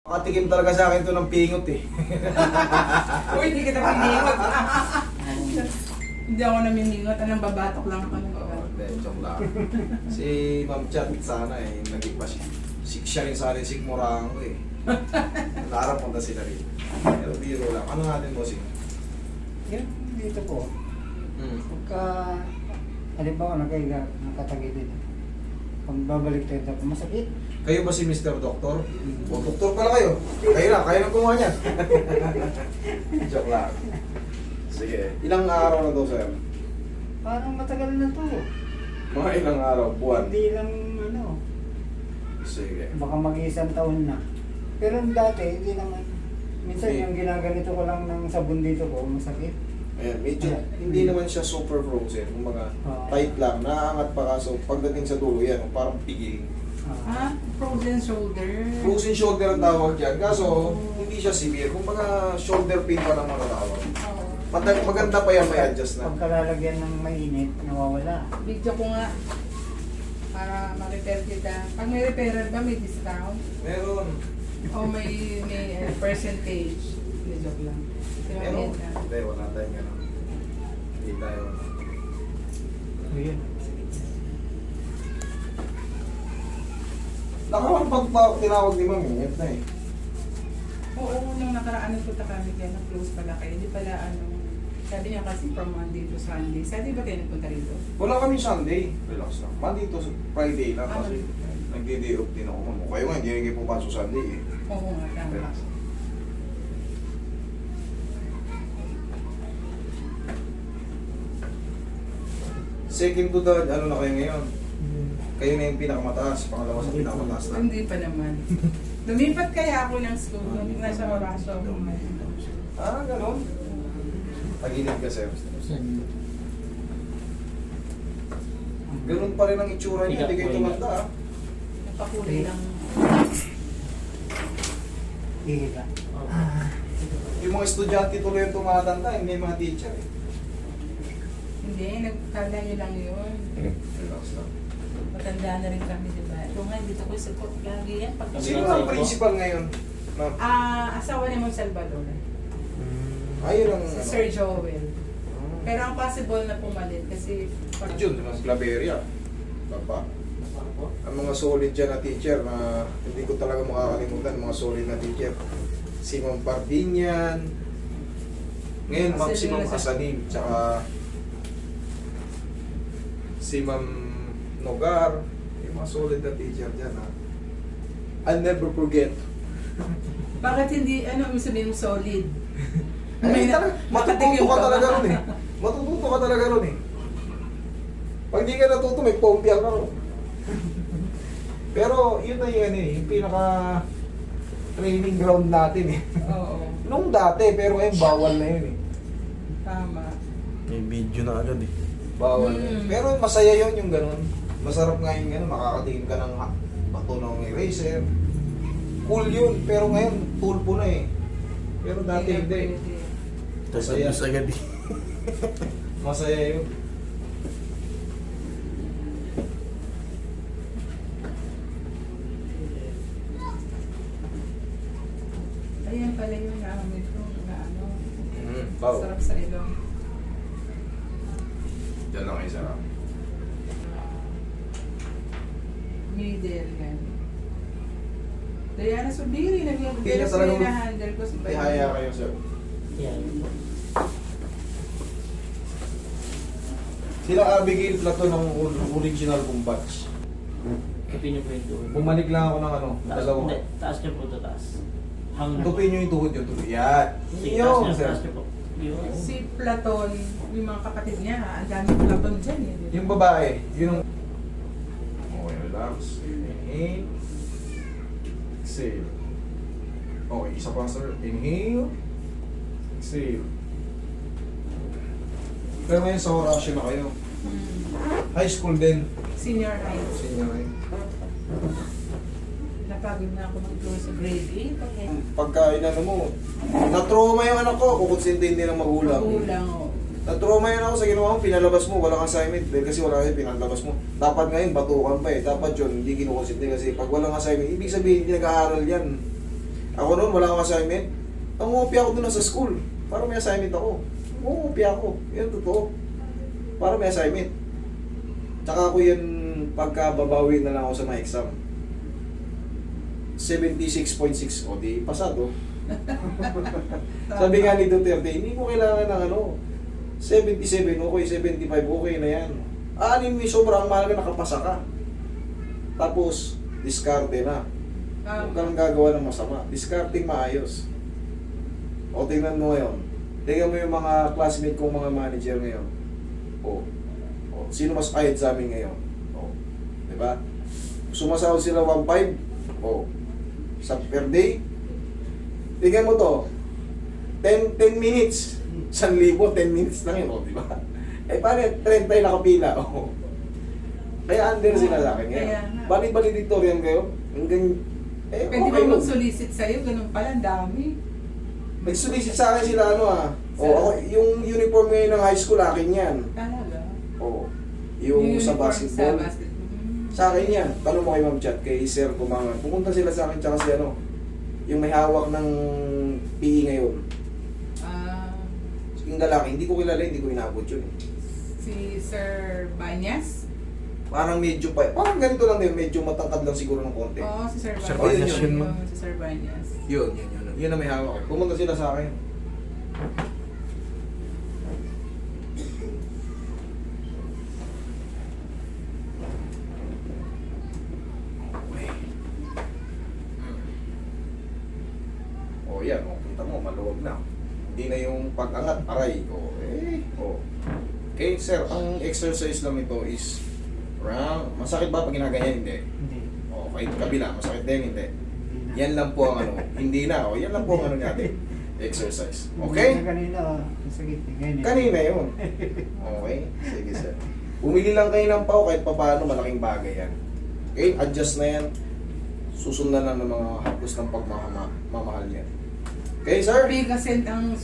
Makatikim talaga sa akin to ng pingot eh. Uy, hindi kita piningot. Hindi ako naminingot. Anong babatok lang ako ng babatok. Hindi, joke lang. Si Ma'am Chat, sana eh, naging pa siya. Siya rin sa akin, sigmurang ko eh. Naharap punta sila rin. Pero biro lang. Ano natin bossing? Yan, dito po. Pagka, halimbawa, nakatagilid. Pag babalik tayo, masakit. Kayo ba si Mr. Doktor? O, doktor pala kayo. Kaya na gumawa niyan. Joke lang. Sige, ilang araw na to, sir? Parang matagal na to. Mga ilang araw, buwan. Hindi lang, Sige. baka mag-isang taon na. Pero dati, hindi naman. Minsan Hindi. yung ginaganito ko lang ng sabon dito ko, masakit. Ayan, medyo hindi naman siya super frozen. Kumbaga, Oo. tight lang. Naaangat pa kaso pagdating sa dulo yan, parang pigil. Ah, frozen shoulder. Frozen shoulder ang tawag dyan. Kaso, hindi siya severe. Kumbaga, shoulder pain pa lang matatawag. Oo. Maganda pa yan, may adjust na. Pagkalalagyan ng mainit, nawawala. Video ko nga. Para ma-repair kita. Pag may repairer ba, may discount? Meron. O may percentage? Hindi, joke lang. Meron. Hindi, wala tayong gano'n. Hindi tayo. Ayun. Nakawang pag tinawag ni Ma'am, yun na eh. Oo, nung nakaraan nagpunta kami kaya na-close pala kayo. Hindi pala sabi niya kasi from Monday to Sunday. Sabi ba kayo nagpunta rito? Wala kami Sunday. Relax lang. Monday to Friday lang kasi Ah. nagdi-day off din ako. Ma'am. Kayo nga, hindi rin kayo pumasok Sunday eh. Oo nga, tama. Relax. Second to the, ano na kayo ngayon? Kayo na yung pinakamataas, pangalawa sa pinakamataas na. Hindi pa naman. Lumipat kaya ako ng school nung nasa Oraso ako. Ah, gano'n? Tagilid ka, sir. Ganun pa rin ang itsura niya, hindi kayo tumanda ah. Napakulay lang. Hihila. Yung mga estudyante tuloy yung tumatanda, hindi yung mga teacher eh. Hindi, nagkala niyo lang yun. Relax lang. Matanda na rin kami, di ba? Ito nga, dito ko support lagi yan. Pag Sino ang principal ngayon? Ma'am? asawa ni Mong Salvador. Ayun ang Si Sir Joel. Pero ang possible na pumalit kasi pag Yun, yung mga Claveria. Baba. Ang mga solid dyan na teacher na hindi ko talaga makakalimutan, mga solid na teacher. Si Ma'am Pardinian, ngayon Ma'am si Ma'am Asanim, tsaka si Ma'am Nogar, yung mga solid na teacher dyan ha. I'll never forget. bakit hindi, ano mo sabihin mo solid? Ay, talaga, matututo nakatikim ka ba? talaga ron eh. Matututo ka talaga ron eh. Pag di ka natuto, may pompya ka ron. Pero yun na yun eh, yung pinaka training ground natin eh. Oo, Nung dati, pero ngayon bawal na yun eh. tama. May video na agad eh. Bawal na yun. Pero masaya yun yung ganun. Masarap nga yung ganun, makakatingin ka ng bato ng eraser. Cool yun, pero ngayon tulpo na eh. Pero dati hindi. Tapos Masaya. abuse agad eh. Masaya yun. Ayan pala yung naamoy ko na ano, Bawo. sarap sa ilong. Diyan lang kayo sarap. Middle yan. Diana Subiri, Hindi nag-pero na sa talagang- na-handle ko sa Tihaya kayo sir. Sila Abigail Plato ng original kong batch. Kapin niyo po yung tuhod. Bumalik lang ako ng ano, Taas, dalawa. hindi, taas niyo po ito, taas. Hanggang. Tupin nyo yung tuhod nyo. Yan. Sige, Yun, taas sir. niyo po. Yun. Si Platon, yung mga kapatid niya, ang daming Platon dyan eh. di ba? Yung babae, yun ang... Okay, relax. Inhale. Exhale. Okay, isa pa sir. Inhale. Exhale. Pero ngayon sa Horatio na kayo. High school din. Senior high. Senior high. Napagod na ako mag-close sa grade 8. Okay. Pagka inano mo, na-trauma yung anak ko, kukonsintin din ng magulang. Magulang o. Na-trauma yun ako sa ginawa mo, pinalabas mo, walang assignment. Dahil kasi wala kasi pinalabas mo. Dapat ngayon, batukan pa eh. Dapat yun, hindi kinukonsintin kasi pag walang assignment, ibig sabihin, hindi nag-aaral yan. Ako noon, wala akong assignment. Nangungopia ako doon sa school. Para may assignment ako. Nangungopia ako. Yan, totoo. Para may assignment. Tsaka ako yan, pagka babawi na lang ako sa mga exam. 76.6. O, di pasado. Sabi nga ni Duterte, hindi mo kailangan ng ano, 77, okay, 75, okay na yan. Aanin mo yung sobrang mahalaga, nakapasa ka. Tapos, diskarte na. Huwag ka nang gagawa ng masama. Discarding maayos. O, tingnan mo ngayon. Tingnan mo yung mga classmate kong mga manager ngayon. O, sino mas ayad sa amin ngayon? O, diba? Sumasahod sila 1.5. O, sa per day. Tingnan mo to. 10 minutes. 1,000, 10 minutes lang yun. O, diba? Eh, paano 30 nakapila? O. Kaya under sila sa akin ngayon. Kaya nga. Bali-valedictorian kayo. Hanggang, Pwede okay ba yun. mag-solicit sa'yo? Ganun pala, ang dami. Nag-solicit sa akin sila ano ah. O, ako, yung uniform ngayon ng high school, akin yan. Talaga. O, yung sa uniform basketball. Sa akin yan. Tanong mo kay Ma'am Chat, kay Sir Kumangan. Pumunta sila sa akin tsaka si ano, yung may hawak ng PE ngayon. Ah, Yung lalaki, hindi ko kilala, hindi ko inabot yun. si Sir Banyas? Parang medyo pa, parang ganito lang din, medyo matangkad lang siguro ng konti. Oo, si Sir Sir Banyas. Banyas yun, Oo, ma'am. si Sir Banyas. Yun. Yun ang may hawak. Pumunta sila sa akin. O yan, o, kita mo, maluwag na. Hindi na yung pag-angat, aray. O. Okay, sir, ang exercise lang ito is round. Masakit ba pag ginaganyan? Hindi. Hindi. O, kahit kabila, masakit din, hindi. Yan lang po ang ano, hindi na. O, yan lang po ang ano natin. Exercise. Okay? Kanina, masakit. Ngayon. Kanina yun. Okay? Sige, sir. Bumili lang kayo ng pao kahit papaano, malaking bagay yan. Okay? Adjust na yan. Susundan lang ng mga haplos ng pagmamahal niya. Okay, sir? Bigacent ang